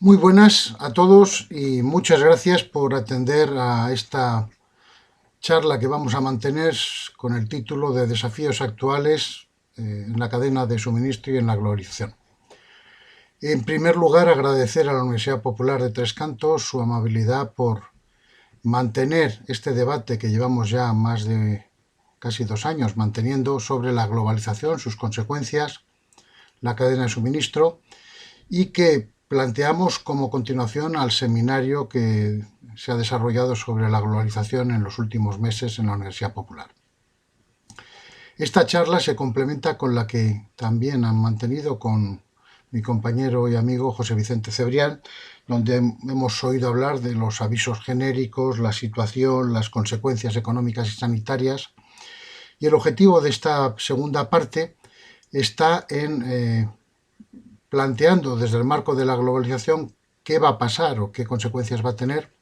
Muy buenas a todos y muchas gracias por atender a esta charla que vamos a mantener con el título de Desafíos actuales en la cadena de suministro y en la globalización. En primer lugar, agradecer a la Universidad Popular de Tres Cantos su amabilidad por mantener este debate que llevamos ya más de casi 2 años manteniendo sobre la globalización, sus consecuencias, la cadena de suministro, y que planteamos como continuación al seminario que se ha desarrollado sobre la globalización en los últimos meses en la Universidad Popular. Esta charla se complementa con la que también han mantenido con mi compañero y amigo José Vicente Cebrián, donde hemos oído hablar de los avisos genéricos, la situación, las consecuencias económicas y sanitarias. Y el objetivo de esta segunda parte está en planteando desde el marco de la globalización qué va a pasar o qué consecuencias va a tener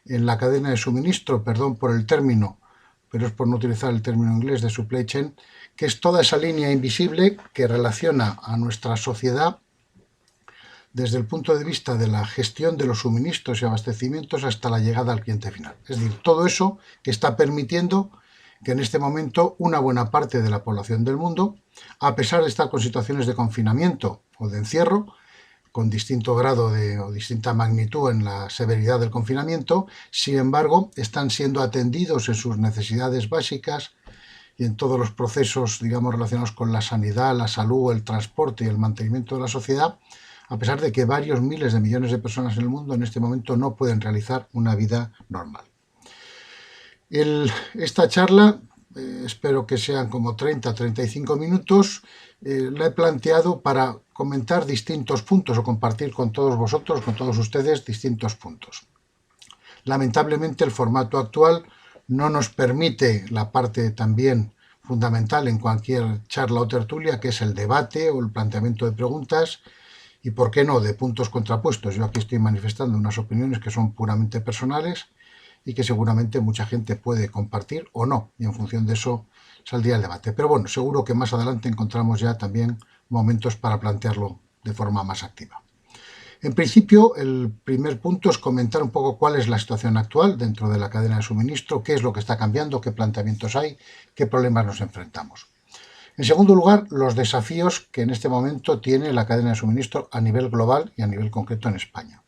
en la cadena de suministro, perdón por el término, pero es por no utilizar el término inglés de supply chain, que es toda esa línea invisible que relaciona a nuestra sociedad desde el punto de vista de la gestión de los suministros y abastecimientos hasta la llegada al cliente final. Es decir, todo eso que está permitiendo que en este momento una buena parte de la población del mundo, a pesar de estar con situaciones de confinamiento o de encierro, con distinto grado o distinta magnitud en la severidad del confinamiento, sin embargo, están siendo atendidos en sus necesidades básicas y en todos los procesos, digamos, relacionados con la sanidad, la salud, el transporte y el mantenimiento de la sociedad, a pesar de que varios miles de millones de personas en el mundo en este momento no pueden realizar una vida normal. Esta charla, espero que sean como 30-35 minutos, la he planteado para comentar distintos puntos o compartir con todos vosotros, con todos ustedes, distintos puntos. Lamentablemente el formato actual no nos permite la parte también fundamental en cualquier charla o tertulia, que es el debate o el planteamiento de preguntas y, por qué no, de puntos contrapuestos. Yo aquí estoy manifestando unas opiniones que son puramente personales y que seguramente mucha gente puede compartir o no, y en función de eso saldría el debate. Pero bueno, seguro que más adelante encontramos ya también momentos para plantearlo de forma más activa. En principio, el primer punto es comentar un poco cuál es la situación actual dentro de la cadena de suministro, qué es lo que está cambiando, qué planteamientos hay, qué problemas nos enfrentamos. En segundo lugar, los desafíos que en este momento tiene la cadena de suministro a nivel global y a nivel concreto en España.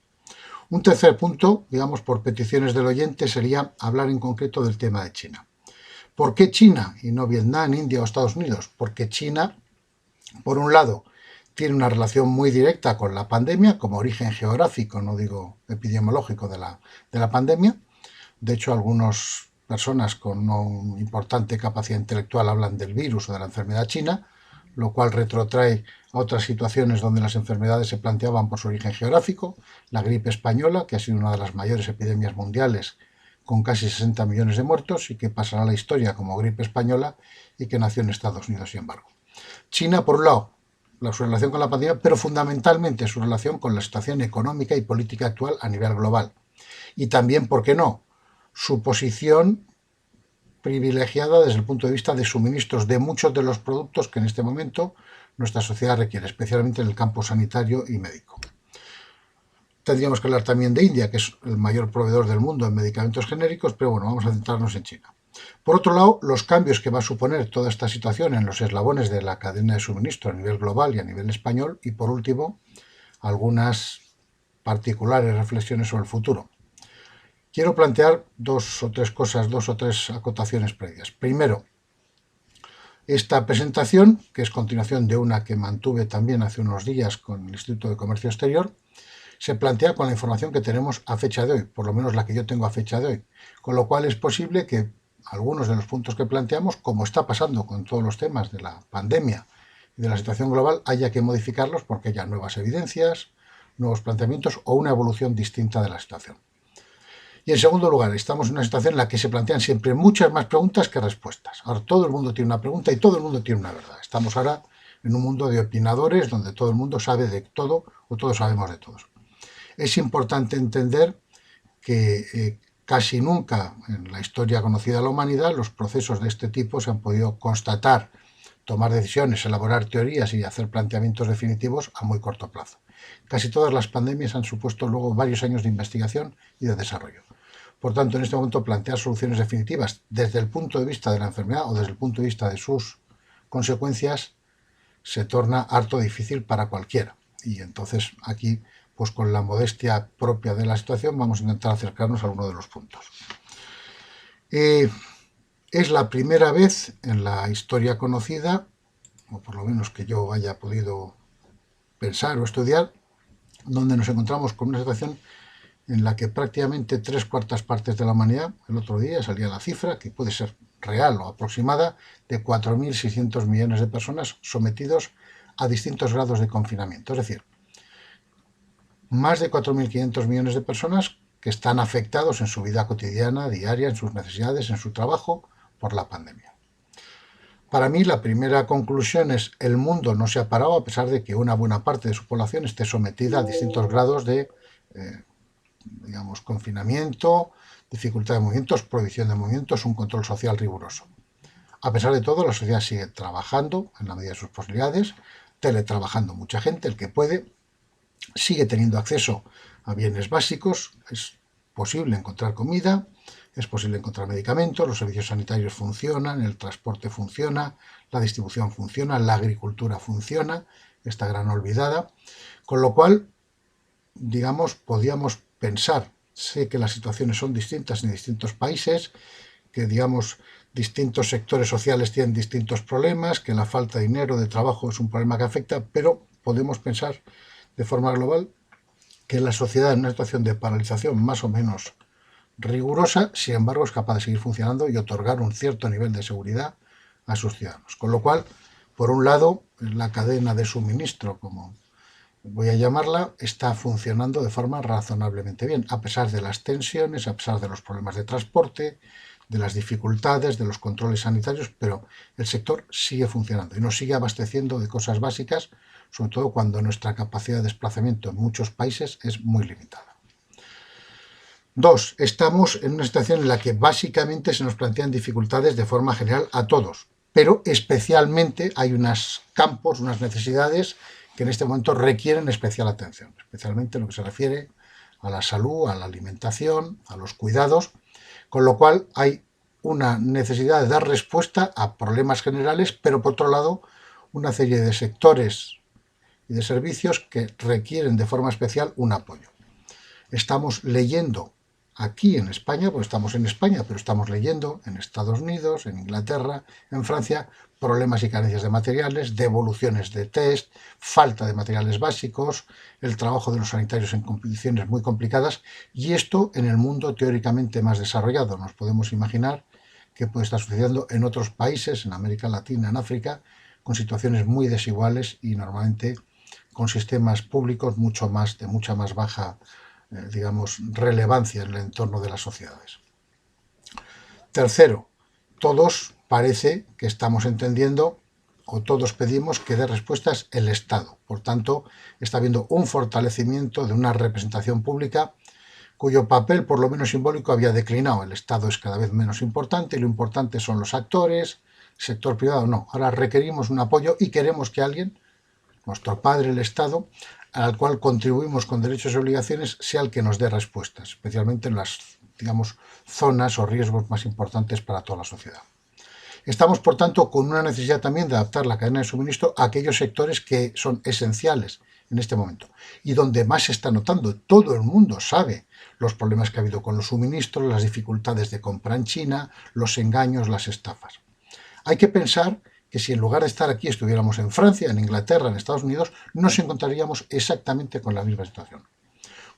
Un tercer punto, digamos por peticiones del oyente, sería hablar en concreto del tema de China. ¿Por qué China y no Vietnam, India o Estados Unidos? Porque China, por un lado, tiene una relación muy directa con la pandemia, como origen geográfico, no digo epidemiológico de la pandemia. De hecho, algunas personas con una importante capacidad intelectual hablan del virus o de la enfermedad china, lo cual retrotrae a otras situaciones donde las enfermedades se planteaban por su origen geográfico. La gripe española, que ha sido una de las mayores epidemias mundiales, con casi 60 millones de muertos y que pasará a la historia como gripe española y que nació en Estados Unidos, sin embargo. China, por un lado, su relación con la pandemia, pero fundamentalmente su relación con la situación económica y política actual a nivel global. Y también, ¿por qué no?, su posición privilegiada desde el punto de vista de suministros de muchos de los productos que en este momento nuestra sociedad requiere, especialmente en el campo sanitario y médico. Tendríamos que hablar también de India, que es el mayor proveedor del mundo en medicamentos genéricos, pero bueno, vamos a centrarnos en China. Por otro lado, los cambios que va a suponer toda esta situación en los eslabones de la cadena de suministro a nivel global y a nivel español. Y por último, algunas particulares reflexiones sobre el futuro. Quiero plantear dos o tres acotaciones previas. Primero, esta presentación, que es continuación de una que mantuve también hace unos días con el Instituto de Comercio Exterior, se plantea con la información que tenemos a fecha de hoy, por lo menos la que yo tengo a fecha de hoy, con lo cual es posible que algunos de los puntos que planteamos, como está pasando con todos los temas de la pandemia y de la situación global, haya que modificarlos porque haya nuevas evidencias, nuevos planteamientos o una evolución distinta de la situación. Y en segundo lugar, estamos en una situación en la que se plantean siempre muchas más preguntas que respuestas. Ahora todo el mundo tiene una pregunta y todo el mundo tiene una verdad. Estamos ahora en un mundo de opinadores donde todo el mundo sabe de todo o todos sabemos de todos. Es importante entender que casi nunca en la historia conocida de la humanidad los procesos de este tipo se han podido constatar tomar decisiones, elaborar teorías y hacer planteamientos definitivos a muy corto plazo. Casi todas las pandemias han supuesto luego varios años de investigación y de desarrollo. Por tanto, en este momento plantear soluciones definitivas desde el punto de vista de la enfermedad o desde el punto de vista de sus consecuencias se torna harto difícil para cualquiera. Y entonces aquí, pues con la modestia propia de la situación, vamos a intentar acercarnos a alguno de los puntos. Es la primera vez en la historia conocida, o por lo menos que yo haya podido pensar o estudiar, donde nos encontramos con una situación en la que prácticamente 3/4 partes de la humanidad, el otro día salía la cifra, que puede ser real o aproximada, de 4.600 millones de personas sometidos a distintos grados de confinamiento. Es decir, más de 4.500 millones de personas que están afectados en su vida cotidiana, diaria, en sus necesidades, en su trabajo, por la pandemia. Para mí, la primera conclusión es que el mundo no se ha parado a pesar de que una buena parte de su población esté sometida a distintos grados de confinamiento, dificultad de movimientos, prohibición de movimientos, un control social riguroso. A pesar de todo, la sociedad sigue trabajando en la medida de sus posibilidades, teletrabajando mucha gente, el que puede, sigue teniendo acceso a bienes básicos, es posible encontrar comida, es posible encontrar medicamentos, los servicios sanitarios funcionan, el transporte funciona, la distribución funciona, la agricultura funciona, esta gran olvidada, con lo cual, digamos, podíamos pensar, sé que las situaciones son distintas en distintos países, que, digamos, distintos sectores sociales tienen distintos problemas, que la falta de dinero, de trabajo es un problema que afecta, pero podemos pensar de forma global que la sociedad en una situación de paralización más o menos rigurosa, sin embargo, es capaz de seguir funcionando y otorgar un cierto nivel de seguridad a sus ciudadanos. Con lo cual, por un lado, la cadena de suministro, como voy a llamarla, está funcionando de forma razonablemente bien, a pesar de las tensiones, a pesar de los problemas de transporte, de las dificultades, de los controles sanitarios, pero el sector sigue funcionando y nos sigue abasteciendo de cosas básicas, sobre todo cuando nuestra capacidad de desplazamiento en muchos países es muy limitada. 2. Estamos en una situación en la que básicamente se nos plantean dificultades de forma general a todos, pero especialmente hay unos campos, unas necesidades que en este momento requieren especial atención, especialmente en lo que se refiere a la salud, a la alimentación, a los cuidados, con lo cual hay una necesidad de dar respuesta a problemas generales, pero por otro lado una serie de sectores y de servicios que requieren de forma especial un apoyo. Estamos leyendo aquí en España, pues estamos en España, pero estamos leyendo en Estados Unidos, en Inglaterra, en Francia, problemas y carencias de materiales, devoluciones de test, falta de materiales básicos, el trabajo de los sanitarios en condiciones muy complicadas, y esto en el mundo teóricamente más desarrollado. Nos podemos imaginar que puede estar sucediendo en otros países, en América Latina, en África, con situaciones muy desiguales y normalmente con sistemas públicos de mucha más baja digamos, relevancia en el entorno de las sociedades. Tercero, todos parece que estamos entendiendo o todos pedimos que dé respuestas el Estado. Por tanto, está habiendo un fortalecimiento de una representación pública cuyo papel, por lo menos simbólico, había declinado. El Estado es cada vez menos importante y lo importante son los actores, sector privado no. Ahora requerimos un apoyo y queremos que alguien, nuestro padre, el Estado, al cual contribuimos con derechos y obligaciones, sea el que nos dé respuestas, especialmente en las, digamos, zonas o riesgos más importantes para toda la sociedad. Estamos, por tanto, con una necesidad también de adaptar la cadena de suministro a aquellos sectores que son esenciales en este momento y donde más se está notando. Todo el mundo sabe los problemas que ha habido con los suministros, las dificultades de compra en China, los engaños, las estafas. Hay que pensar que si en lugar de estar aquí estuviéramos en Francia, en Inglaterra, en Estados Unidos, nos encontraríamos exactamente con la misma situación.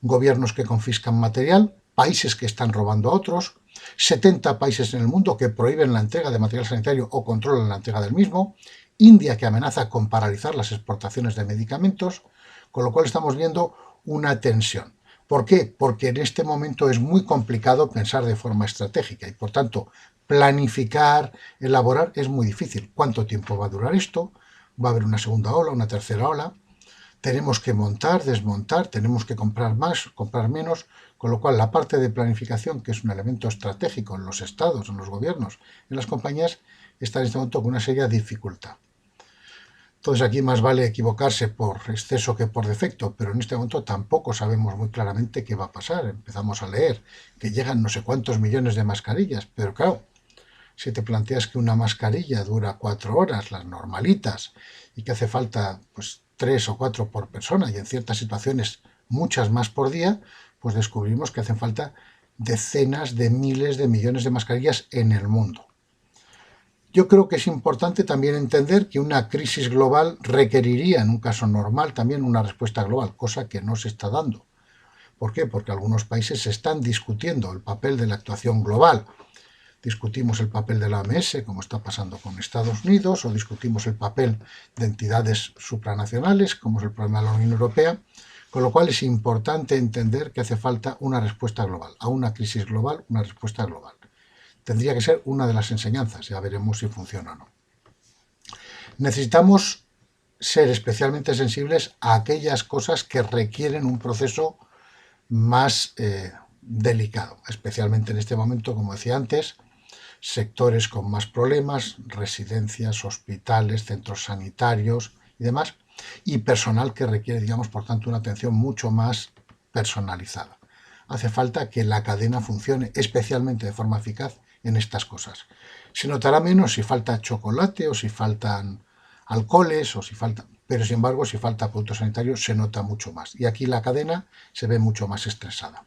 Gobiernos que confiscan material, países que están robando a otros, 70 países en el mundo que prohíben la entrega de material sanitario o controlan la entrega del mismo, India que amenaza con paralizar las exportaciones de medicamentos, con lo cual estamos viendo una tensión. ¿Por qué? Porque en este momento es muy complicado pensar de forma estratégica y, por tanto, planificar, elaborar es muy difícil. ¿Cuánto tiempo va a durar esto? ¿Va a haber una segunda ola, una tercera ola? Tenemos que montar, desmontar, tenemos que comprar más, comprar menos, con lo cual la parte de planificación, que es un elemento estratégico en los estados, en los gobiernos, en las compañías, está en este momento con una seria dificultad. Entonces aquí más vale equivocarse por exceso que por defecto, pero en este momento tampoco sabemos muy claramente qué va a pasar. Empezamos a leer que llegan no sé cuántos millones de mascarillas, pero claro, si te planteas que una mascarilla dura 4 horas, las normalitas, y que hace falta pues 3 o 4 por persona, y en ciertas situaciones muchas más por día, pues descubrimos que hacen falta decenas de miles de millones de mascarillas en el mundo. Yo creo que es importante también entender que una crisis global requeriría, en un caso normal, también una respuesta global, cosa que no se está dando. ¿Por qué? Porque algunos países están discutiendo el papel de la actuación global. Discutimos el papel de la OMS, como está pasando con Estados Unidos, o discutimos el papel de entidades supranacionales, como es el problema de la Unión Europea, con lo cual es importante entender que hace falta una respuesta global. A una crisis global, una respuesta global. Tendría que ser una de las enseñanzas, ya veremos si funciona o no. Necesitamos ser especialmente sensibles a aquellas cosas que requieren un proceso más delicado, especialmente en este momento, como decía antes, sectores con más problemas, residencias, hospitales, centros sanitarios y demás, y personal que requiere, digamos, por tanto, una atención mucho más personalizada. Hace falta que la cadena funcione especialmente de forma eficaz en estas cosas. Se notará menos si falta chocolate o si faltan alcoholes o si falta, pero sin embargo si falta productos sanitarios se nota mucho más y aquí la cadena se ve mucho más estresada.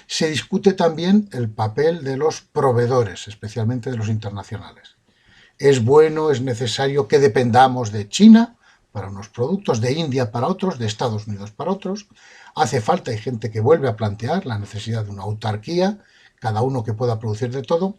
Se discute también el papel de los proveedores, especialmente de los internacionales. Es bueno, es necesario que dependamos de China para unos productos, de India para otros, de Estados Unidos para otros. Hace falta, hay gente que vuelve a plantear la necesidad de una autarquía, cada uno que pueda producir de todo,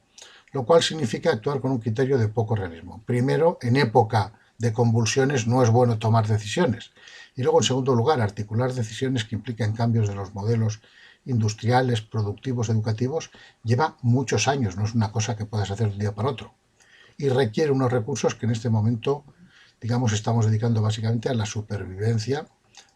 lo cual significa actuar con un criterio de poco realismo. Primero, en época de convulsiones no es bueno tomar decisiones. Y luego, en segundo lugar, articular decisiones que implican cambios de los modelos industriales, productivos, educativos, lleva muchos años, no es una cosa que puedas hacer de un día para otro. Y requiere unos recursos que en este momento, digamos, estamos dedicando básicamente a la supervivencia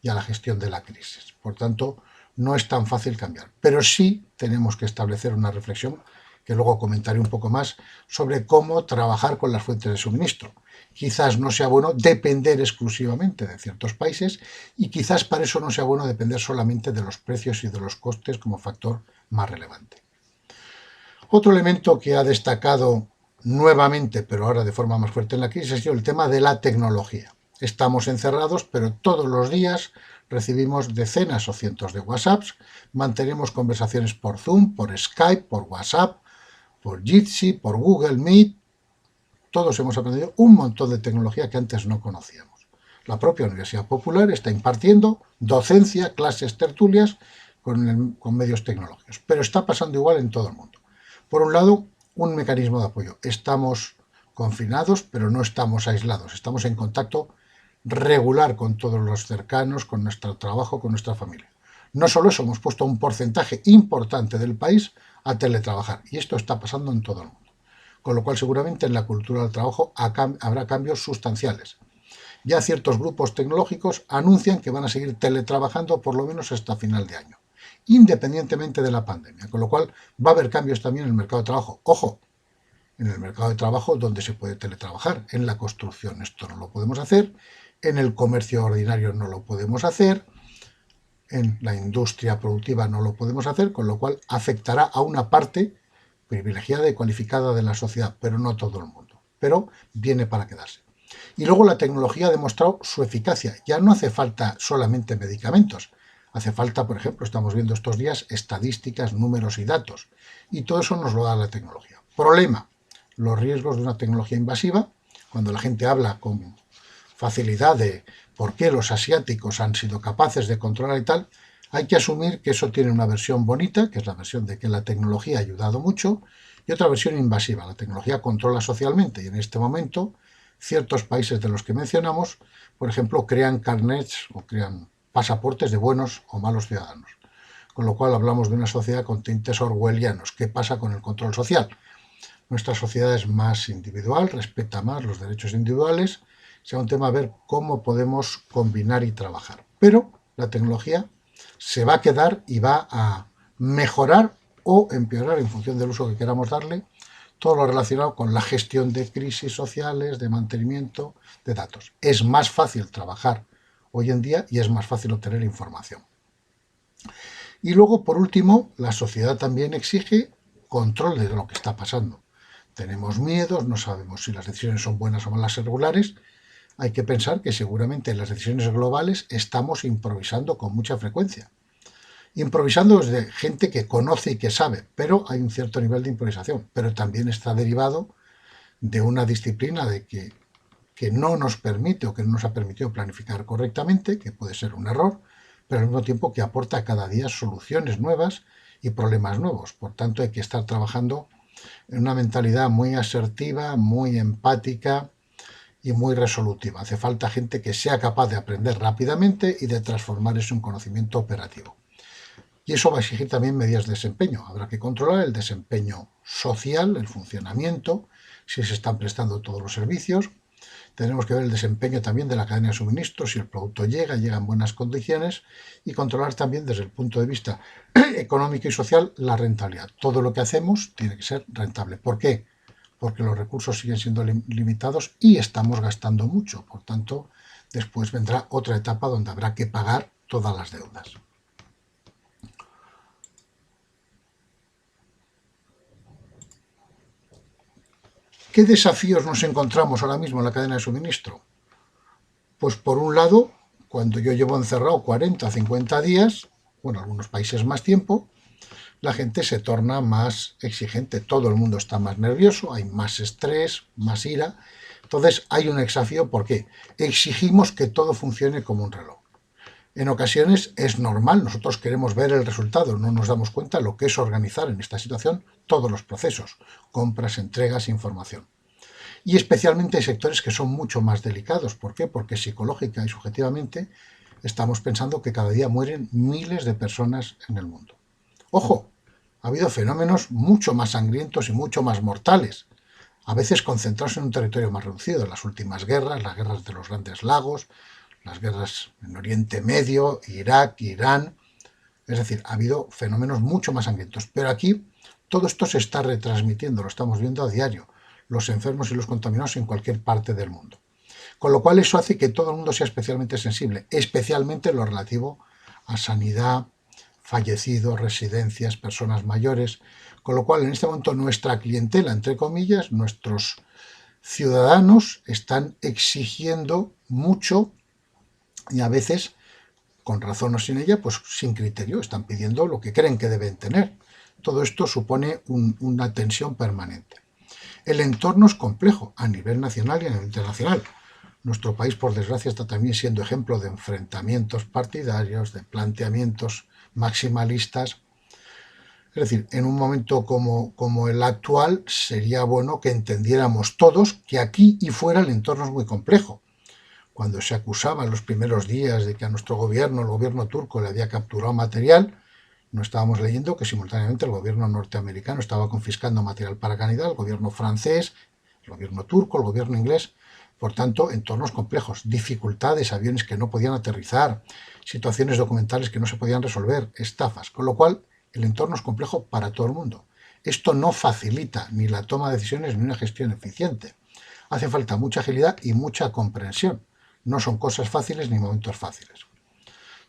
y a la gestión de la crisis. Por tanto, no es tan fácil cambiar. Pero sí tenemos que establecer una reflexión, que luego comentaré un poco más, sobre cómo trabajar con las fuentes de suministro. Quizás no sea bueno depender exclusivamente de ciertos países y quizás para eso no sea bueno depender solamente de los precios y de los costes como factor más relevante. Otro elemento que ha destacado nuevamente, pero ahora de forma más fuerte en la crisis, ha sido el tema de la tecnología. Estamos encerrados, pero todos los días recibimos decenas o cientos de WhatsApps, mantenemos conversaciones por Zoom, por Skype, por WhatsApp, por Jitsi, por Google Meet. Todos hemos aprendido un montón de tecnología que antes no conocíamos. La propia Universidad Popular está impartiendo docencia, clases, tertulias con medios tecnológicos, pero está pasando igual en todo el mundo. Por un lado, un mecanismo de apoyo. Estamos confinados, pero no estamos aislados. Estamos en contacto regular con todos los cercanos, con nuestro trabajo, con nuestra familia. No solo eso, hemos puesto un porcentaje importante del país a teletrabajar y esto está pasando en todo el mundo. Con lo cual seguramente en la cultura del trabajo habrá cambios sustanciales. Ya ciertos grupos tecnológicos anuncian que van a seguir teletrabajando por lo menos hasta final de año, independientemente de la pandemia, con lo cual va a haber cambios también en el mercado de trabajo. Ojo, en el mercado de trabajo donde se puede teletrabajar, en la construcción esto no lo podemos hacer, en el comercio ordinario no lo podemos hacer, en la industria productiva no lo podemos hacer, con lo cual afectará a una parte privilegiada y cualificada de la sociedad, pero no todo el mundo. Pero viene para quedarse. Y luego la tecnología ha demostrado su eficacia. Ya no hace falta solamente medicamentos. Hace falta, por ejemplo, estamos viendo estos días estadísticas, números y datos. Y todo eso nos lo da la tecnología. Problema, los riesgos de una tecnología invasiva. Cuando la gente habla con facilidad de por qué los asiáticos han sido capaces de controlar y tal, hay que asumir que eso tiene una versión bonita, que es la versión de que la tecnología ha ayudado mucho, y otra versión invasiva. La tecnología controla socialmente y en este momento ciertos países de los que mencionamos, por ejemplo, crean carnets o crean pasaportes de buenos o malos ciudadanos. Con lo cual hablamos de una sociedad con tintes orwellianos. ¿Qué pasa con el control social? Nuestra sociedad es más individual, respeta más los derechos individuales. Será un tema a ver cómo podemos combinar y trabajar. Pero la tecnología se va a quedar y va a mejorar o empeorar en función del uso que queramos darle todo lo relacionado con la gestión de crisis sociales, de mantenimiento de datos. Es más fácil trabajar hoy en día y es más fácil obtener información. Y luego, por último, la sociedad también exige control de lo que está pasando. Tenemos miedos, no sabemos si las decisiones son buenas o malas o regulares. Hay que pensar que seguramente en las decisiones globales estamos improvisando con mucha frecuencia. Improvisando desde gente que conoce y que sabe, pero hay un cierto nivel de improvisación. Pero también está derivado de una disciplina que no nos permite o que no nos ha permitido planificar correctamente, que puede ser un error, pero al mismo tiempo que aporta cada día soluciones nuevas y problemas nuevos. Por tanto, hay que estar trabajando en una mentalidad muy asertiva, muy empática y muy resolutiva. Hace falta gente que sea capaz de aprender rápidamente y de transformar eso en conocimiento operativo. Y eso va a exigir también medidas de desempeño. Habrá que controlar el desempeño social, el funcionamiento, si se están prestando todos los servicios. Tenemos que ver el desempeño también de la cadena de suministro, si el producto llega en buenas condiciones, y controlar también desde el punto de vista económico y social la rentabilidad. Todo lo que hacemos tiene que ser rentable. ¿Por qué? Porque los recursos siguen siendo limitados y estamos gastando mucho. Por tanto, después vendrá otra etapa donde habrá que pagar todas las deudas. ¿Qué desafíos nos encontramos ahora mismo en la cadena de suministro? Pues por un lado, cuando yo llevo encerrado 40 o 50 días, bueno, algunos países más tiempo, la gente se torna más exigente, todo el mundo está más nervioso, hay más estrés, más ira. Entonces hay un desafío, ¿por qué? Exigimos que todo funcione como un reloj. En ocasiones es normal, nosotros queremos ver el resultado, no nos damos cuenta de lo que es organizar en esta situación todos los procesos, compras, entregas, información. Y especialmente hay sectores que son mucho más delicados. ¿Por qué? Porque psicológica y subjetivamente estamos pensando que cada día mueren miles de personas en el mundo. Ojo, ha habido fenómenos mucho más sangrientos y mucho más mortales, a veces concentrados en un territorio más reducido. Las últimas guerras, las guerras de los grandes lagos, las guerras en Oriente Medio, Irak, Irán. Es decir, ha habido fenómenos mucho más sangrientos. Pero aquí todo esto se está retransmitiendo, lo estamos viendo a diario, los enfermos y los contaminados en cualquier parte del mundo. Con lo cual eso hace que todo el mundo sea especialmente sensible, especialmente en lo relativo a sanidad, fallecidos, residencias, personas mayores. Con lo cual en este momento nuestra clientela, entre comillas, nuestros ciudadanos están exigiendo mucho y a veces, con razón o sin ella, pues sin criterio, están pidiendo lo que creen que deben tener. Todo esto supone una tensión permanente. El entorno es complejo a nivel nacional y a nivel internacional. Nuestro país, por desgracia, está también siendo ejemplo de enfrentamientos partidarios, de planteamientos maximalistas. Es decir, en un momento como el actual, sería bueno que entendiéramos todos que aquí y fuera el entorno es muy complejo. Cuando se acusaba en los primeros días de que a nuestro gobierno, el gobierno turco, le había capturado material, no estábamos leyendo que simultáneamente el gobierno norteamericano estaba confiscando material para Canadá, el gobierno francés, el gobierno turco, el gobierno inglés. Por tanto, entornos complejos, dificultades, aviones que no podían aterrizar, situaciones documentales que no se podían resolver, estafas. Con lo cual, el entorno es complejo para todo el mundo. Esto no facilita ni la toma de decisiones ni una gestión eficiente. Hace falta mucha agilidad y mucha comprensión. No son cosas fáciles ni momentos fáciles.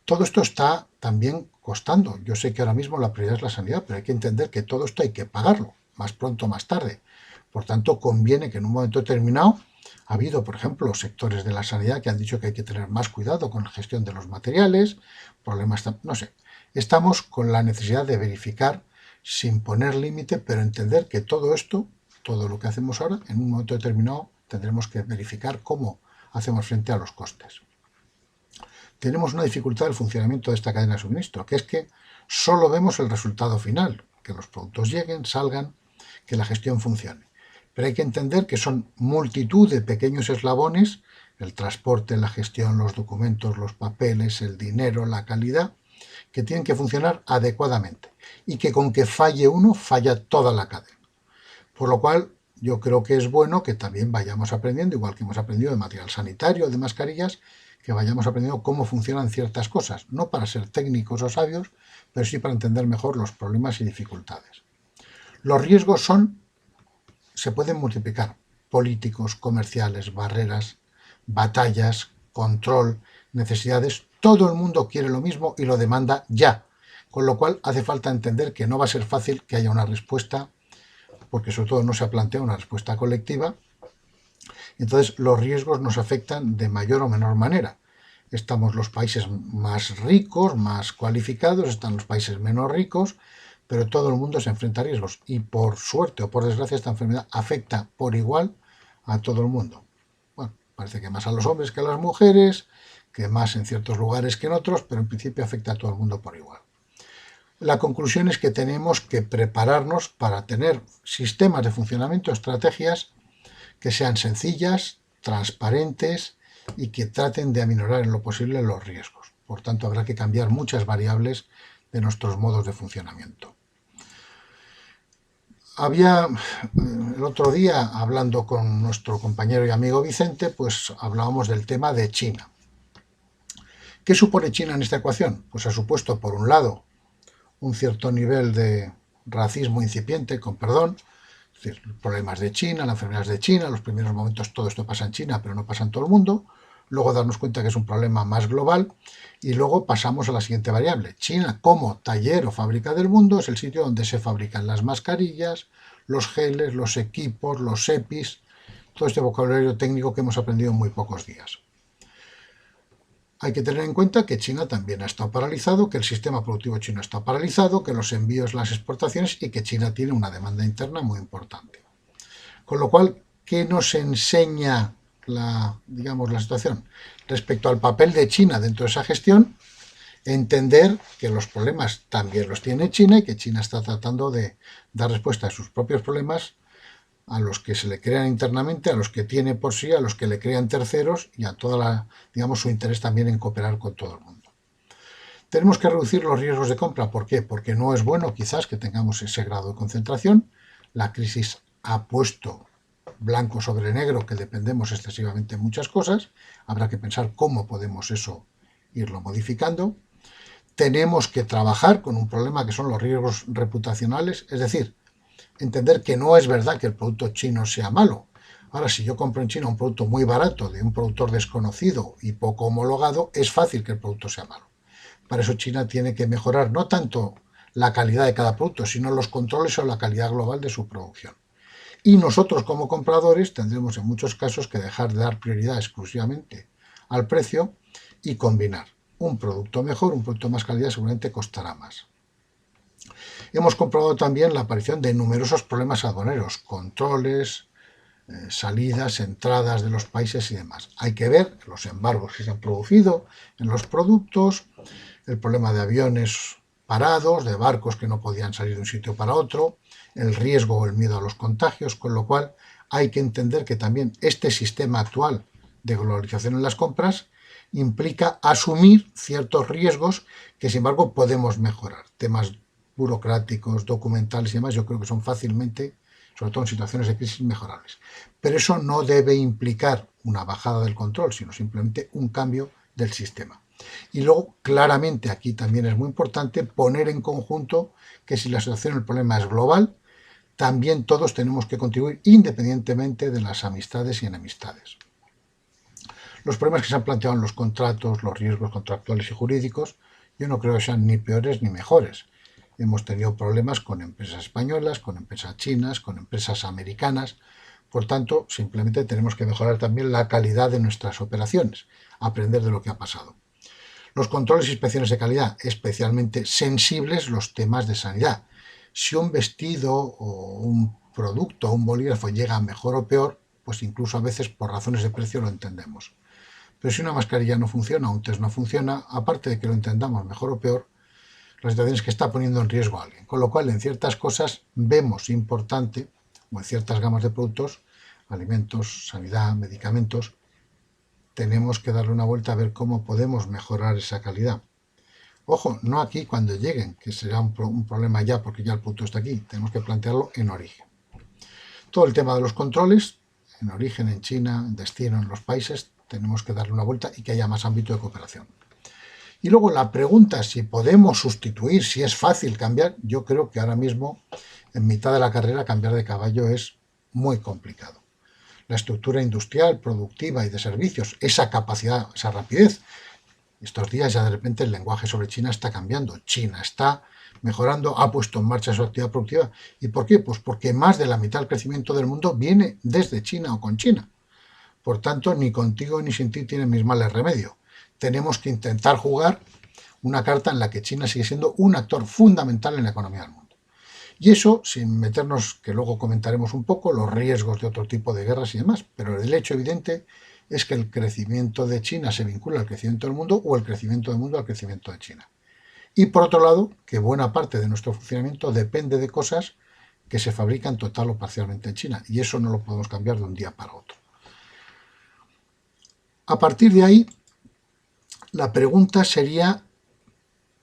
Todo esto está también costando. Yo sé que ahora mismo la prioridad es la sanidad, pero hay que entender que todo esto hay que pagarlo, más pronto o más tarde. Por tanto, conviene que en un momento determinado ha habido, por ejemplo, sectores de la sanidad que han dicho que hay que tener más cuidado con la gestión de los materiales, problemas, no sé. Estamos con la necesidad de verificar sin poner límite, pero entender que todo esto, todo lo que hacemos ahora, en un momento determinado tendremos que verificar cómo hacemos frente a los costes. Tenemos una dificultad del funcionamiento de esta cadena de suministro, que es que solo vemos el resultado final, que los productos lleguen, salgan, que la gestión funcione. Pero hay que entender que son multitud de pequeños eslabones, el transporte, la gestión, los documentos, los papeles, el dinero, la calidad, que tienen que funcionar adecuadamente y que con que falle uno, falla toda la cadena. Por lo cual, yo creo que es bueno que también vayamos aprendiendo, igual que hemos aprendido de material sanitario, de mascarillas, que vayamos aprendiendo cómo funcionan ciertas cosas, no para ser técnicos o sabios, pero sí para entender mejor los problemas y dificultades. Los riesgos son se pueden multiplicar políticos, comerciales, barreras, batallas, control, necesidades. Todo el mundo quiere lo mismo y lo demanda ya. Con lo cual hace falta entender que no va a ser fácil que haya una respuesta, porque sobre todo no se ha planteado una respuesta colectiva. Entonces los riesgos nos afectan de mayor o menor manera. Estamos los países más ricos, más cualificados, están los países menos ricos, pero todo el mundo se enfrenta a riesgos. Y por suerte o por desgracia esta enfermedad afecta por igual a todo el mundo. Bueno, parece que más a los hombres que a las mujeres, que más en ciertos lugares que en otros, pero en principio afecta a todo el mundo por igual. La conclusión es que tenemos que prepararnos para tener sistemas de funcionamiento, estrategias que sean sencillas, transparentes y que traten de aminorar en lo posible los riesgos. Por tanto, habrá que cambiar muchas variables de nuestros modos de funcionamiento. El otro día, hablando con nuestro compañero y amigo Vicente, pues hablábamos del tema de China. ¿Qué supone China en esta ecuación? Pues ha supuesto, por un lado, un cierto nivel de racismo incipiente, con perdón, es decir, problemas de China, las enfermedades de China, en los primeros momentos todo esto pasa en China, pero no pasa en todo el mundo, luego darnos cuenta que es un problema más global, y luego pasamos a la siguiente variable. China, como taller o fábrica del mundo, es el sitio donde se fabrican las mascarillas, los geles, los equipos, los EPIs, todo este vocabulario técnico que hemos aprendido en muy pocos días. Hay que tener en cuenta que China también ha estado paralizado, que el sistema productivo chino está paralizado, que los envíos, las exportaciones y que China tiene una demanda interna muy importante. Con lo cual, ¿qué nos enseña la situación? Respecto al papel de China dentro de esa gestión, entender que los problemas también los tiene China y que China está tratando de dar respuesta a sus propios problemas, a los que se le crean internamente, a los que tiene por sí, a los que le crean terceros y a toda su interés también en cooperar con todo el mundo. Tenemos que reducir los riesgos de compra. ¿Por qué? Porque no es bueno quizás que tengamos ese grado de concentración. La crisis ha puesto blanco sobre negro que dependemos excesivamente de muchas cosas. Habrá que pensar cómo podemos eso irlo modificando. Tenemos que trabajar con un problema que son los riesgos reputacionales, es decir, entender que no es verdad que el producto chino sea malo. Ahora, si yo compro en China un producto muy barato de un productor desconocido y poco homologado, es fácil que el producto sea malo. Para eso China tiene que mejorar no tanto la calidad de cada producto, sino los controles o la calidad global de su producción. Y nosotros como compradores tendremos en muchos casos que dejar de dar prioridad exclusivamente al precio y combinar. Un producto mejor, un producto más calidad seguramente costará más. Hemos comprobado también la aparición de numerosos problemas aduaneros, controles, salidas, entradas de los países y demás. Hay que ver los embargos que se han producido en los productos, el problema de aviones parados, de barcos que no podían salir de un sitio para otro, el riesgo o el miedo a los contagios, con lo cual hay que entender que también este sistema actual de globalización en las compras implica asumir ciertos riesgos que sin embargo podemos mejorar. Temas burocráticos, documentales y demás, yo creo que son fácilmente, sobre todo en situaciones de crisis, mejorables. Pero eso no debe implicar una bajada del control, sino simplemente un cambio del sistema. Y luego, claramente, aquí también es muy importante poner en conjunto que si la situación, el problema es global, también todos tenemos que contribuir independientemente de las amistades y enemistades. Los problemas que se han planteado en los contratos, los riesgos contractuales y jurídicos, yo no creo que sean ni peores ni mejores. Hemos tenido problemas con empresas españolas, con empresas chinas, con empresas americanas. Por tanto, simplemente tenemos que mejorar también la calidad de nuestras operaciones, aprender de lo que ha pasado. Los controles y inspecciones de calidad, especialmente sensibles los temas de sanidad. Si un vestido o un producto o un bolígrafo llega mejor o peor, pues incluso a veces por razones de precio lo entendemos. Pero si una mascarilla no funciona, un test no funciona, aparte de que lo entendamos mejor o peor, la situación es que está poniendo en riesgo a alguien. Con lo cual, en ciertas cosas vemos importante, o en ciertas gamas de productos, alimentos, sanidad, medicamentos, tenemos que darle una vuelta a ver cómo podemos mejorar esa calidad. Ojo, no aquí cuando lleguen, que será un problema ya porque ya el producto está aquí, tenemos que plantearlo en origen. Todo el tema de los controles, en origen, en China, en destino, en los países, tenemos que darle una vuelta y que haya más ámbito de cooperación. Y luego la pregunta si podemos sustituir, si es fácil cambiar, yo creo que ahora mismo, en mitad de la carrera, cambiar de caballo es muy complicado. La estructura industrial, productiva y de servicios, esa capacidad, esa rapidez. Estos días ya de repente el lenguaje sobre China está cambiando. China está mejorando, ha puesto en marcha su actividad productiva. ¿Y por qué? Pues porque más de la mitad del crecimiento del mundo viene desde China o con China. Por tanto, ni contigo ni sin ti tienen mis males remedio. Tenemos que intentar jugar una carta en la que China sigue siendo un actor fundamental en la economía del mundo. Y eso, sin meternos, que luego comentaremos un poco, los riesgos de otro tipo de guerras y demás, pero el hecho evidente es que el crecimiento de China se vincula al crecimiento del mundo o el crecimiento del mundo al crecimiento de China. Y por otro lado, que buena parte de nuestro funcionamiento depende de cosas que se fabrican total o parcialmente en China, y eso no lo podemos cambiar de un día para otro. A partir de ahí, la pregunta sería,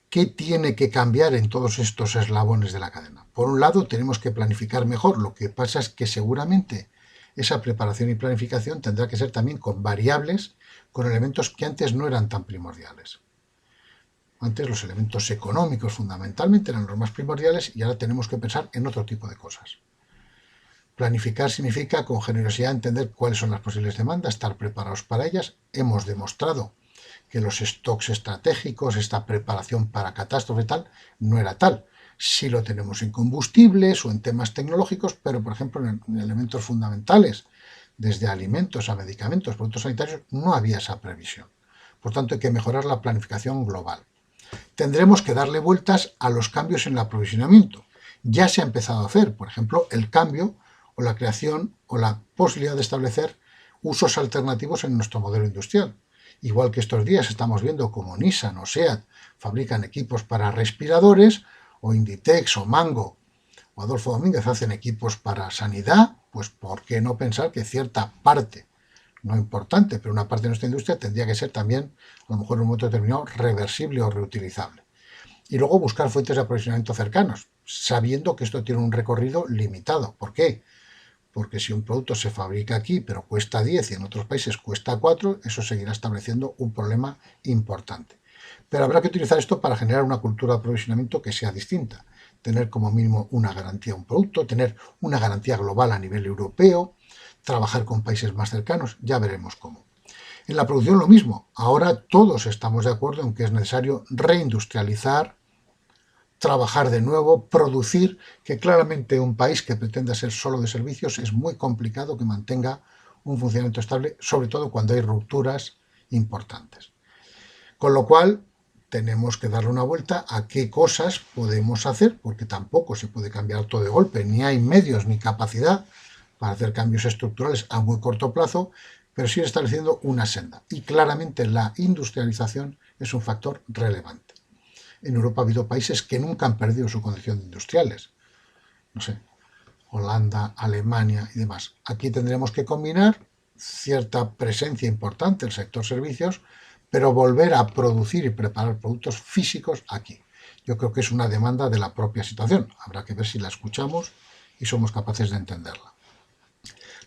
¿qué tiene que cambiar en todos estos eslabones de la cadena? Por un lado, tenemos que planificar mejor. Lo que pasa es que seguramente esa preparación y planificación tendrá que ser también con variables, con elementos que antes no eran tan primordiales. Antes los elementos económicos fundamentalmente eran los más primordiales y ahora tenemos que pensar en otro tipo de cosas. Planificar significa con generosidad entender cuáles son las posibles demandas, estar preparados para ellas. Hemos demostrado que los stocks estratégicos, esta preparación para catástrofe y tal, no era tal. Sí lo tenemos en combustibles o en temas tecnológicos, pero por ejemplo en elementos fundamentales, desde alimentos a medicamentos, productos sanitarios, no había esa previsión. Por tanto, hay que mejorar la planificación global. Tendremos que darle vueltas a los cambios en el aprovisionamiento. Ya se ha empezado a hacer, por ejemplo, el cambio o la creación o la posibilidad de establecer usos alternativos en nuestro modelo industrial. Igual que estos días estamos viendo como Nissan o SEAT fabrican equipos para respiradores, o Inditex o Mango o Adolfo Domínguez hacen equipos para sanidad, pues ¿por qué no pensar que cierta parte, no importante, pero una parte de nuestra industria tendría que ser también, a lo mejor en un momento determinado, reversible o reutilizable? Y luego buscar fuentes de aprovisionamiento cercanos, sabiendo que esto tiene un recorrido limitado. ¿Por qué? Porque si un producto se fabrica aquí pero cuesta 10 y en otros países cuesta 4, eso seguirá estableciendo un problema importante. Pero habrá que utilizar esto para generar una cultura de aprovisionamiento que sea distinta. Tener como mínimo una garantía a un producto, tener una garantía global a nivel europeo, trabajar con países más cercanos, ya veremos cómo. En la producción lo mismo. Ahora todos estamos de acuerdo en que es necesario reindustrializar, trabajar de nuevo, producir, que claramente un país que pretenda ser solo de servicios es muy complicado que mantenga un funcionamiento estable, sobre todo cuando hay rupturas importantes. Con lo cual, tenemos que darle una vuelta a qué cosas podemos hacer, porque tampoco se puede cambiar todo de golpe, ni hay medios ni capacidad para hacer cambios estructurales a muy corto plazo, pero sí estableciendo una senda. Y claramente la industrialización es un factor relevante. En Europa ha habido países que nunca han perdido su condición de industriales. No sé, Holanda, Alemania y demás. Aquí tendremos que combinar cierta presencia importante del sector servicios, pero volver a producir y preparar productos físicos aquí. Yo creo que es una demanda de la propia situación. Habrá que ver si la escuchamos y somos capaces de entenderla.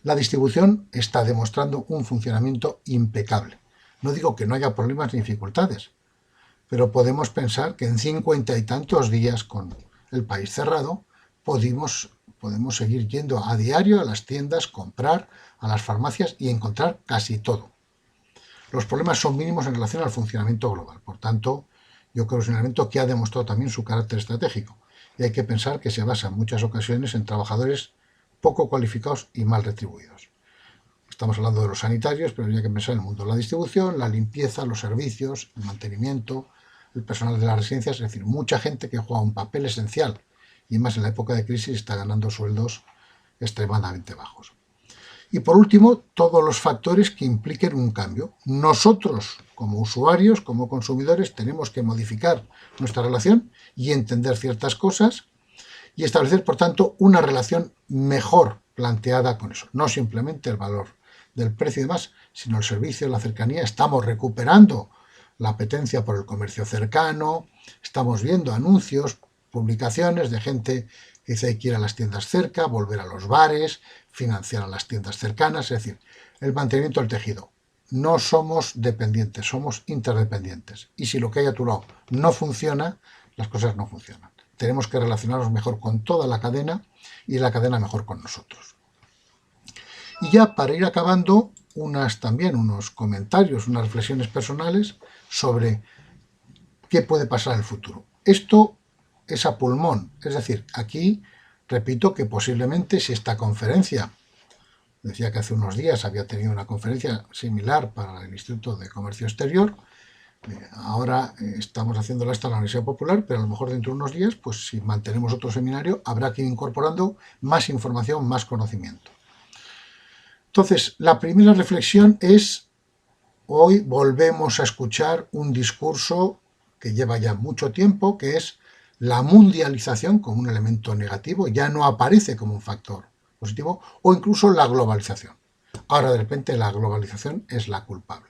La distribución está demostrando un funcionamiento impecable. No digo que no haya problemas ni dificultades, pero podemos pensar que en 50 y tantos días con el país cerrado podemos seguir yendo a diario a las tiendas, comprar, a las farmacias y encontrar casi todo. Los problemas son mínimos en relación al funcionamiento global. Por tanto, yo creo que es un elemento que ha demostrado también su carácter estratégico. Y hay que pensar que se basa en muchas ocasiones en trabajadores poco cualificados y mal retribuidos. Estamos hablando de los sanitarios, pero habría que pensar en el mundo de la distribución, la limpieza, los servicios, el mantenimiento, el personal de las residencias, es decir, mucha gente que juega un papel esencial y más en la época de crisis está ganando sueldos extremadamente bajos. Y por último, todos los factores que impliquen un cambio. Nosotros, como usuarios, como consumidores, tenemos que modificar nuestra relación y entender ciertas cosas y establecer, por tanto, una relación mejor planteada con eso. No simplemente el valor del precio y demás, sino el servicio, la cercanía. Estamos recuperando la apetencia por el comercio cercano, estamos viendo anuncios, publicaciones de gente que dice que ir a las tiendas cerca, volver a los bares, financiar a las tiendas cercanas, es decir, el mantenimiento del tejido. No somos dependientes, somos interdependientes. Y si lo que hay a tu lado no funciona, las cosas no funcionan. Tenemos que relacionarnos mejor con toda la cadena y la cadena mejor con nosotros. Y ya para ir acabando, también unos comentarios, unas reflexiones personales sobre qué puede pasar en el futuro. Esto es a pulmón, es decir, aquí repito que posiblemente si esta conferencia, decía que hace unos días había tenido una conferencia similar para el Instituto de Comercio Exterior, ahora estamos haciéndola esta en la Universidad Popular, pero a lo mejor dentro de unos días, pues si mantenemos otro seminario, habrá que ir incorporando más información, más conocimiento. Entonces, la primera reflexión es, hoy volvemos a escuchar un discurso que lleva ya mucho tiempo, que es la mundialización como un elemento negativo, ya no aparece como un factor positivo, o incluso la globalización. Ahora de repente la globalización es la culpable.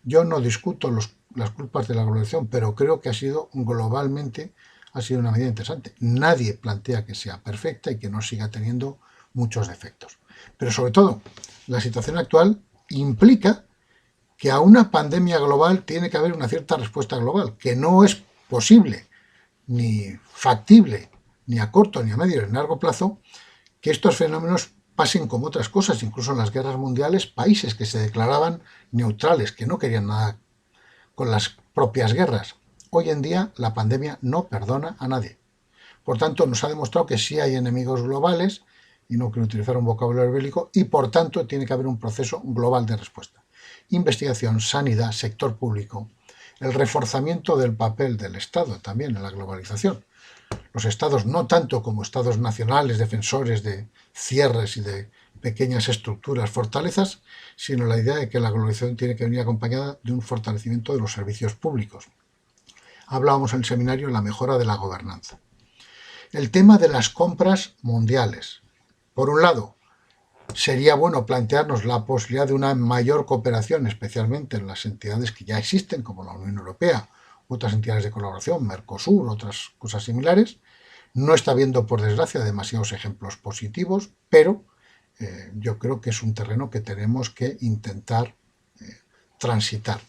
Yo no discuto las culpas de la globalización, pero creo que globalmente ha sido una medida interesante. Nadie plantea que sea perfecta y que no siga teniendo muchos defectos. Pero sobre todo, la situación actual implica que a una pandemia global tiene que haber una cierta respuesta global, que no es posible ni factible, ni a corto, ni a medio, ni a largo plazo, que estos fenómenos pasen como otras cosas, incluso en las guerras mundiales, países que se declaraban neutrales, que no querían nada con las propias guerras. Hoy en día la pandemia no perdona a nadie. Por tanto, nos ha demostrado que sí hay enemigos globales, y no quiero utilizar un vocabulario bélico, y por tanto tiene que haber un proceso global de respuesta. Investigación, sanidad, sector público, el reforzamiento del papel del Estado también en la globalización. Los estados, no tanto como estados nacionales, defensores de cierres y de pequeñas estructuras, fortalezas, sino la idea de que la globalización tiene que venir acompañada de un fortalecimiento de los servicios públicos. Hablábamos en el seminario de la mejora de la gobernanza. El tema de las compras mundiales. Por un lado, sería bueno plantearnos la posibilidad de una mayor cooperación, especialmente en las entidades que ya existen, como la Unión Europea, otras entidades de colaboración, Mercosur, otras cosas similares. No está habiendo, por desgracia, demasiados ejemplos positivos, pero yo creo que es un terreno que tenemos que intentar transitar.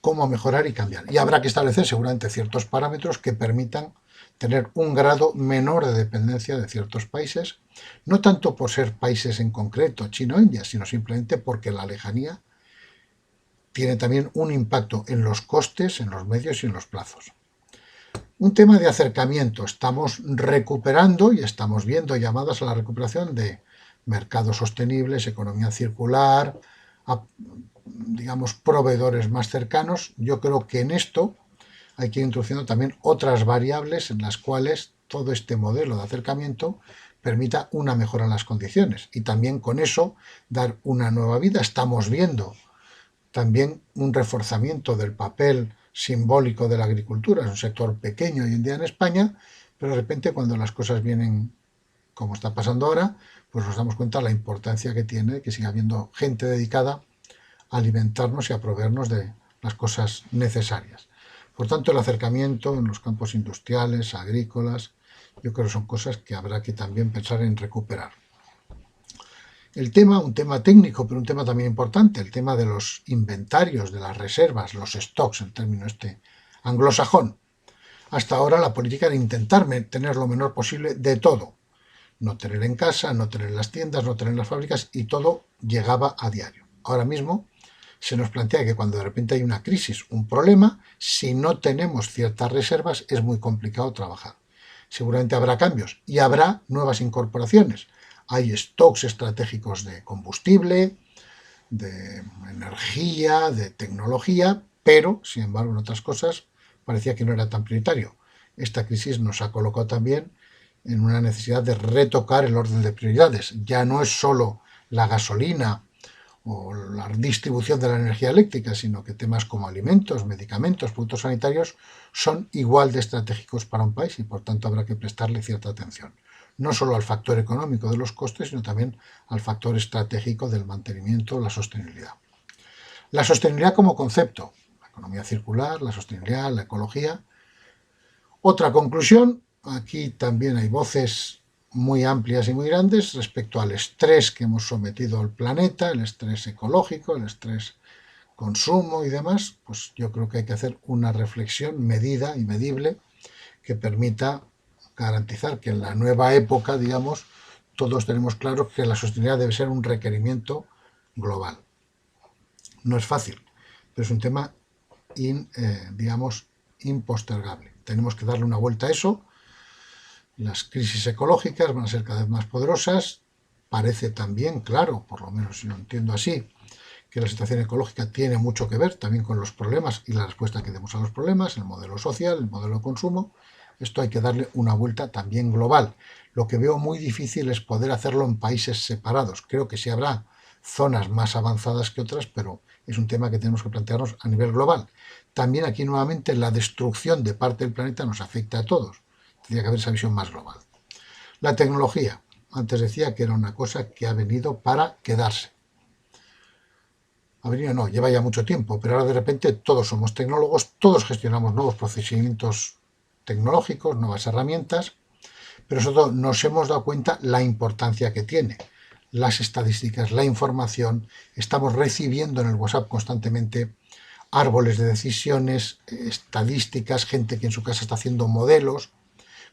Cómo mejorar y cambiar. Y habrá que establecer seguramente ciertos parámetros que permitan tener un grado menor de dependencia de ciertos países, no tanto por ser países en concreto, China o India, sino simplemente porque la lejanía tiene también un impacto en los costes, en los medios y en los plazos. Un tema de acercamiento. Estamos recuperando y estamos viendo llamadas a la recuperación de mercados sostenibles, economía circular, digamos, proveedores más cercanos. Yo creo que en esto hay que ir introduciendo también otras variables en las cuales todo este modelo de acercamiento permita una mejora en las condiciones y también con eso dar una nueva vida. Estamos viendo también un reforzamiento del papel simbólico de la agricultura. Es un sector pequeño hoy en día en España, pero de repente cuando las cosas vienen como está pasando ahora, pues nos damos cuenta de la importancia que tiene que siga habiendo gente dedicada a alimentarnos y a proveernos de las cosas necesarias. Por tanto, el acercamiento en los campos industriales, agrícolas, yo creo que son cosas que habrá que también pensar en recuperar. El tema, un tema técnico, pero un tema también importante, el tema de los inventarios, de las reservas, los stocks, el término anglosajón. Hasta ahora la política era intentar tener lo menor posible de todo. No tener en casa, no tener en las tiendas, no tener en las fábricas y todo llegaba a diario. Ahora mismo se nos plantea que cuando de repente hay una crisis, un problema, si no tenemos ciertas reservas es muy complicado trabajar. Seguramente habrá cambios y habrá nuevas incorporaciones. Hay stocks estratégicos de combustible, de energía, de tecnología, pero, sin embargo, en otras cosas parecía que no era tan prioritario. Esta crisis nos ha colocado también en una necesidad de retocar el orden de prioridades. Ya no es solo la gasolina o la distribución de la energía eléctrica, sino que temas como alimentos, medicamentos, productos sanitarios son igual de estratégicos para un país y por tanto habrá que prestarle cierta atención. No solo al factor económico de los costes, sino también al factor estratégico del mantenimiento, la sostenibilidad. La sostenibilidad como concepto, la economía circular, la sostenibilidad, la ecología. Otra conclusión, aquí también hay voces muy amplias y muy grandes respecto al estrés que hemos sometido al planeta, el estrés ecológico, el estrés consumo y demás, pues yo creo que hay que hacer una reflexión medida y medible que permita garantizar que en la nueva época, digamos, todos tenemos claro que la sostenibilidad debe ser un requerimiento global. No es fácil, pero es un tema, digamos, impostergable. Tenemos que darle una vuelta a eso. Las crisis ecológicas van a ser cada vez más poderosas. Parece también, claro, por lo menos yo lo entiendo así, que la situación ecológica tiene mucho que ver también con los problemas y la respuesta que demos a los problemas, el modelo social, el modelo de consumo. Esto hay que darle una vuelta también global. Lo que veo muy difícil es poder hacerlo en países separados. Creo que sí habrá zonas más avanzadas que otras, pero es un tema que tenemos que plantearnos a nivel global. También aquí nuevamente la destrucción de parte del planeta nos afecta a todos. Tendría que haber esa visión más global. La tecnología. Antes decía que era una cosa que ha venido para quedarse. Ha venido, no, lleva ya mucho tiempo, pero ahora de repente todos somos tecnólogos, todos gestionamos nuevos procedimientos tecnológicos, nuevas herramientas, pero sobre todo nos hemos dado cuenta la importancia que tiene. Las estadísticas, la información, estamos recibiendo en el WhatsApp constantemente árboles de decisiones, estadísticas, gente que en su casa está haciendo modelos,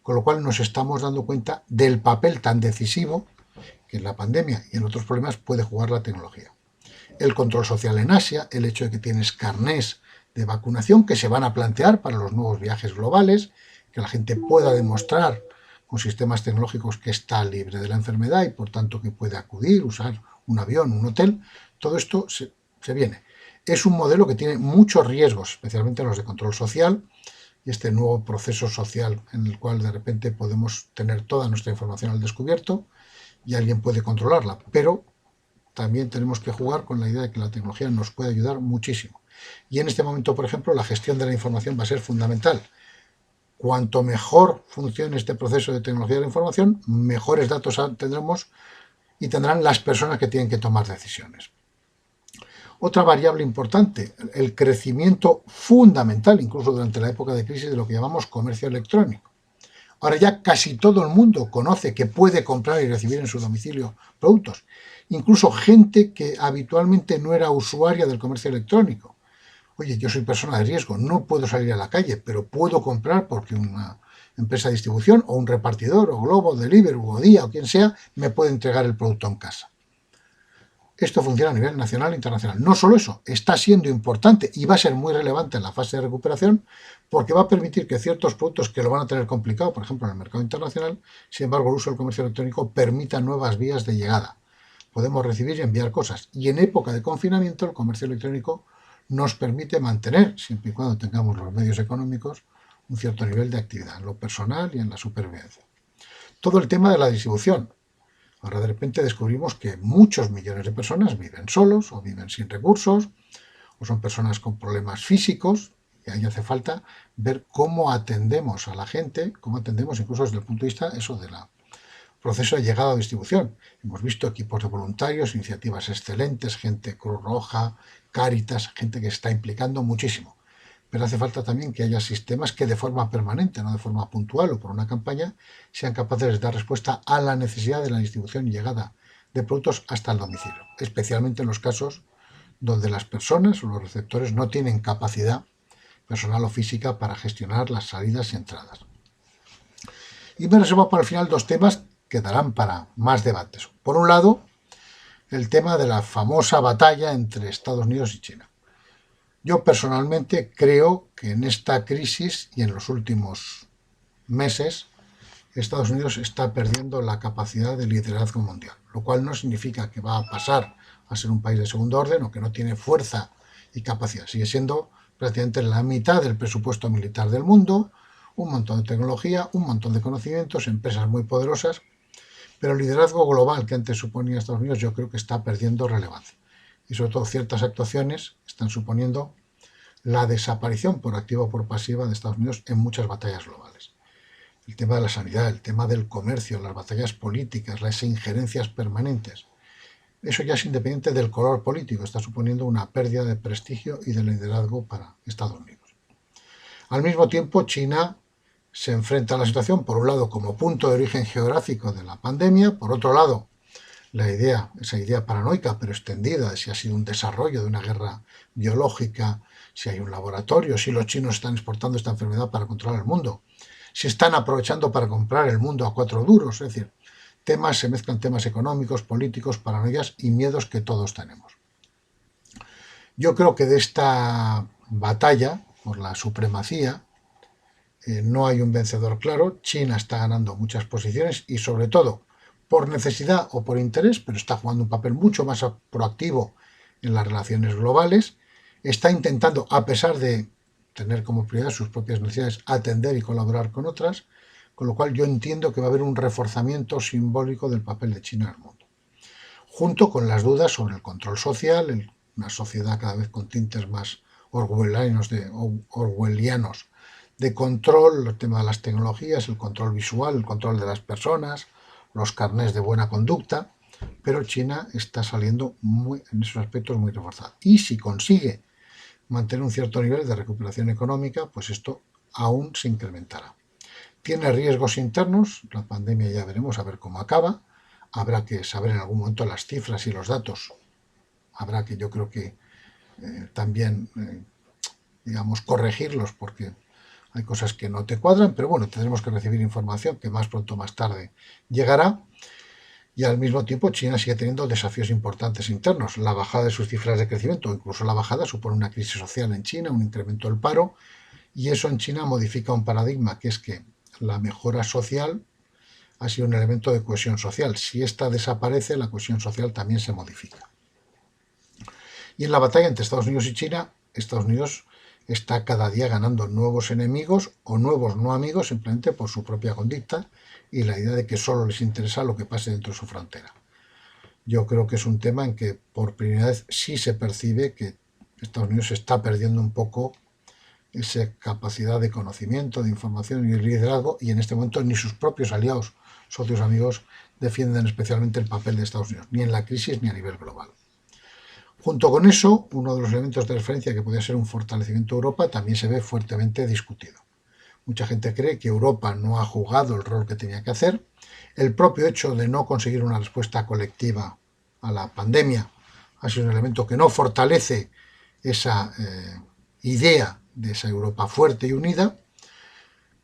con lo cual nos estamos dando cuenta del papel tan decisivo que en la pandemia y en otros problemas puede jugar la tecnología. El control social en Asia, el hecho de que tienes carnés de vacunación que se van a plantear para los nuevos viajes globales, que la gente pueda demostrar con sistemas tecnológicos que está libre de la enfermedad y por tanto que puede acudir, usar un avión, un hotel, todo esto se viene. Es un modelo que tiene muchos riesgos, especialmente los de control social, y este nuevo proceso social en el cual de repente podemos tener toda nuestra información al descubierto y alguien puede controlarla, pero también tenemos que jugar con la idea de que la tecnología nos puede ayudar muchísimo. Y en este momento, por ejemplo, la gestión de la información va a ser fundamental. Cuanto mejor funcione este proceso de tecnología de la información, mejores datos tendremos y tendrán las personas que tienen que tomar decisiones. Otra variable importante, el crecimiento fundamental, incluso durante la época de crisis, de lo que llamamos comercio electrónico. Ahora ya casi todo el mundo conoce que puede comprar y recibir en su domicilio productos. Incluso gente que habitualmente no era usuaria del comercio electrónico. Oye, yo soy persona de riesgo, no puedo salir a la calle, pero puedo comprar porque una empresa de distribución o un repartidor o Globo, Deliveroo o Día o quien sea me puede entregar el producto en casa. Esto funciona a nivel nacional e internacional. No solo eso, está siendo importante y va a ser muy relevante en la fase de recuperación porque va a permitir que ciertos productos que lo van a tener complicado, por ejemplo en el mercado internacional, sin embargo el uso del comercio electrónico permita nuevas vías de llegada. Podemos recibir y enviar cosas. Y en época de confinamiento el comercio electrónico nos permite mantener, siempre y cuando tengamos los medios económicos, un cierto nivel de actividad en lo personal y en la supervivencia. Todo el tema de la distribución. Ahora de repente descubrimos que muchos millones de personas viven solos o viven sin recursos o son personas con problemas físicos y ahí hace falta ver cómo atendemos a la gente, cómo atendemos incluso desde el punto de vista eso de la proceso de llegada a distribución. Hemos visto equipos de voluntarios, iniciativas excelentes, gente Cruz Roja, Cáritas, gente que se está implicando muchísimo. Pero hace falta también que haya sistemas que de forma permanente, no de forma puntual o por una campaña, sean capaces de dar respuesta a la necesidad de la distribución y llegada de productos hasta el domicilio, especialmente en los casos donde las personas o los receptores no tienen capacidad personal o física para gestionar las salidas y entradas. Y me reservo para el final dos temas que darán para más debates. Por un lado, el tema de la famosa batalla entre Estados Unidos y China. Yo personalmente creo que en esta crisis y en los últimos meses Estados Unidos está perdiendo la capacidad de liderazgo mundial, lo cual no significa que va a pasar a ser un país de segundo orden o que no tiene fuerza y capacidad. Sigue siendo prácticamente la mitad del presupuesto militar del mundo, un montón de tecnología, un montón de conocimientos, empresas muy poderosas, pero el liderazgo global que antes suponía Estados Unidos yo creo que está perdiendo relevancia. Y sobre todo ciertas actuaciones están suponiendo la desaparición por activa o por pasiva de Estados Unidos en muchas batallas globales. El tema de la sanidad, el tema del comercio, las batallas políticas, las injerencias permanentes. Eso ya es independiente del color político, está suponiendo una pérdida de prestigio y de liderazgo para Estados Unidos. Al mismo tiempo, China se enfrenta a la situación, por un lado, como punto de origen geográfico de la pandemia, por otro lado, esa idea paranoica pero extendida de si ha sido un desarrollo de una guerra biológica, si hay un laboratorio, si los chinos están exportando esta enfermedad para controlar el mundo, si están aprovechando para comprar el mundo a 4 duros, es decir, se mezclan temas económicos, políticos, paranoias y miedos que todos tenemos. Yo creo que de esta batalla por la supremacía no hay un vencedor claro. China está ganando muchas posiciones y sobre todo por necesidad o por interés, pero está jugando un papel mucho más proactivo en las relaciones globales. Está intentando, a pesar de tener como prioridad sus propias necesidades, atender y colaborar con otras, con lo cual yo entiendo que va a haber un reforzamiento simbólico del papel de China en el mundo, junto con las dudas sobre el control social, una sociedad cada vez con tintes más orwellianos de control, el tema de las tecnologías, el control visual, el control de las personas, los carnés de buena conducta, pero China está saliendo en esos aspectos muy reforzada. Y si consigue mantener un cierto nivel de recuperación económica, pues esto aún se incrementará. Tiene riesgos internos, la pandemia ya veremos a ver cómo acaba, habrá que saber en algún momento las cifras y los datos, habrá que yo creo que también, digamos, corregirlos porque hay cosas que no te cuadran, pero bueno, tendremos que recibir información que más pronto o más tarde llegará. Y al mismo tiempo China sigue teniendo desafíos importantes internos. La bajada de sus cifras de crecimiento, o incluso la bajada, supone una crisis social en China, un incremento del paro, y eso en China modifica un paradigma, que es que la mejora social ha sido un elemento de cohesión social. Si esta desaparece, la cohesión social también se modifica. Y en la batalla entre Estados Unidos y China, Estados Unidos está cada día ganando nuevos enemigos o nuevos no amigos simplemente por su propia conducta y la idea de que solo les interesa lo que pase dentro de su frontera. Yo creo que es un tema en que por primera vez sí se percibe que Estados Unidos está perdiendo un poco esa capacidad de conocimiento, de información y de liderazgo, y en este momento ni sus propios aliados, socios amigos, defienden especialmente el papel de Estados Unidos, ni en la crisis ni a nivel global. Junto con eso, uno de los elementos de referencia que podría ser un fortalecimiento de Europa también se ve fuertemente discutido. Mucha gente cree que Europa no ha jugado el rol que tenía que hacer. El propio hecho de no conseguir una respuesta colectiva a la pandemia ha sido un elemento que no fortalece esa idea de esa Europa fuerte y unida,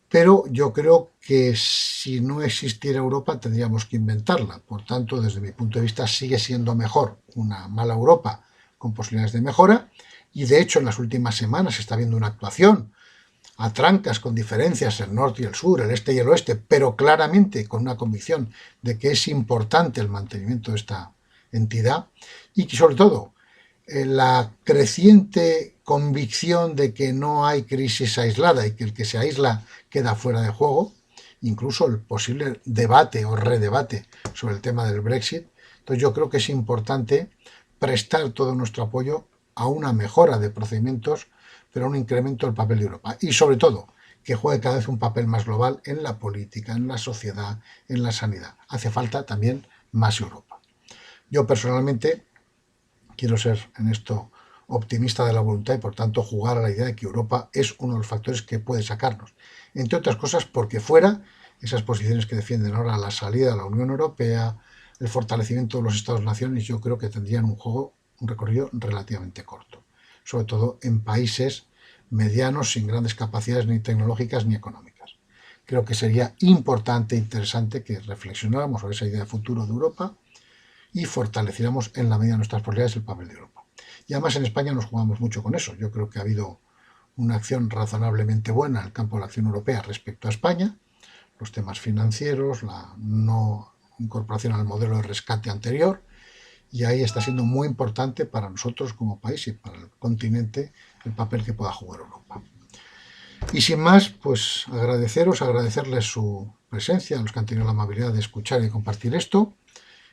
pero yo creo que si no existiera Europa tendríamos que inventarla. Por tanto, desde mi punto de vista, sigue siendo mejor una mala Europa con posibilidades de mejora, y de hecho en las últimas semanas se está viendo una actuación a trancas con diferencias el norte y el sur, el este y el oeste, pero claramente con una convicción de que es importante el mantenimiento de esta entidad y que sobre todo la creciente convicción de que no hay crisis aislada y que el que se aísla queda fuera de juego, incluso el posible debate o redebate sobre el tema del Brexit. Entonces yo creo que es importante prestar todo nuestro apoyo a una mejora de procedimientos, pero a un incremento del papel de Europa. Y sobre todo, que juegue cada vez un papel más global en la política, en la sociedad, en la sanidad. Hace falta también más Europa. Yo personalmente quiero ser en esto optimista de la voluntad y por tanto jugar a la idea de que Europa es uno de los factores que puede sacarnos. Entre otras cosas porque fuera esas posiciones que defienden ahora la salida de la Unión Europea, el fortalecimiento de los Estados-naciones, yo creo que tendrían un recorrido relativamente corto, sobre todo en países medianos sin grandes capacidades ni tecnológicas ni económicas. Creo que sería importante e interesante que reflexionáramos sobre esa idea de futuro de Europa y fortaleciéramos en la medida de nuestras posibilidades el papel de Europa. Y además en España nos jugamos mucho con eso. Yo creo que ha habido una acción razonablemente buena en el campo de la acción europea respecto a España, los temas financieros, la no incorporación al modelo de rescate anterior, y ahí está siendo muy importante para nosotros como país y para el continente el papel que pueda jugar Europa. Y sin más, pues agradecerles su presencia, a los que han tenido la amabilidad de escuchar y compartir esto,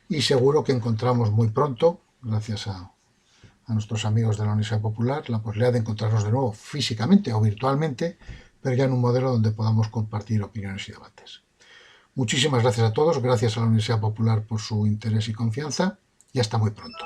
y seguro que encontramos muy pronto, gracias a nuestros amigos de la Universidad Popular, la posibilidad de encontrarnos de nuevo físicamente o virtualmente, pero ya en un modelo donde podamos compartir opiniones y debates. Muchísimas gracias a todos, gracias a la Universidad Popular por su interés y confianza, y hasta muy pronto.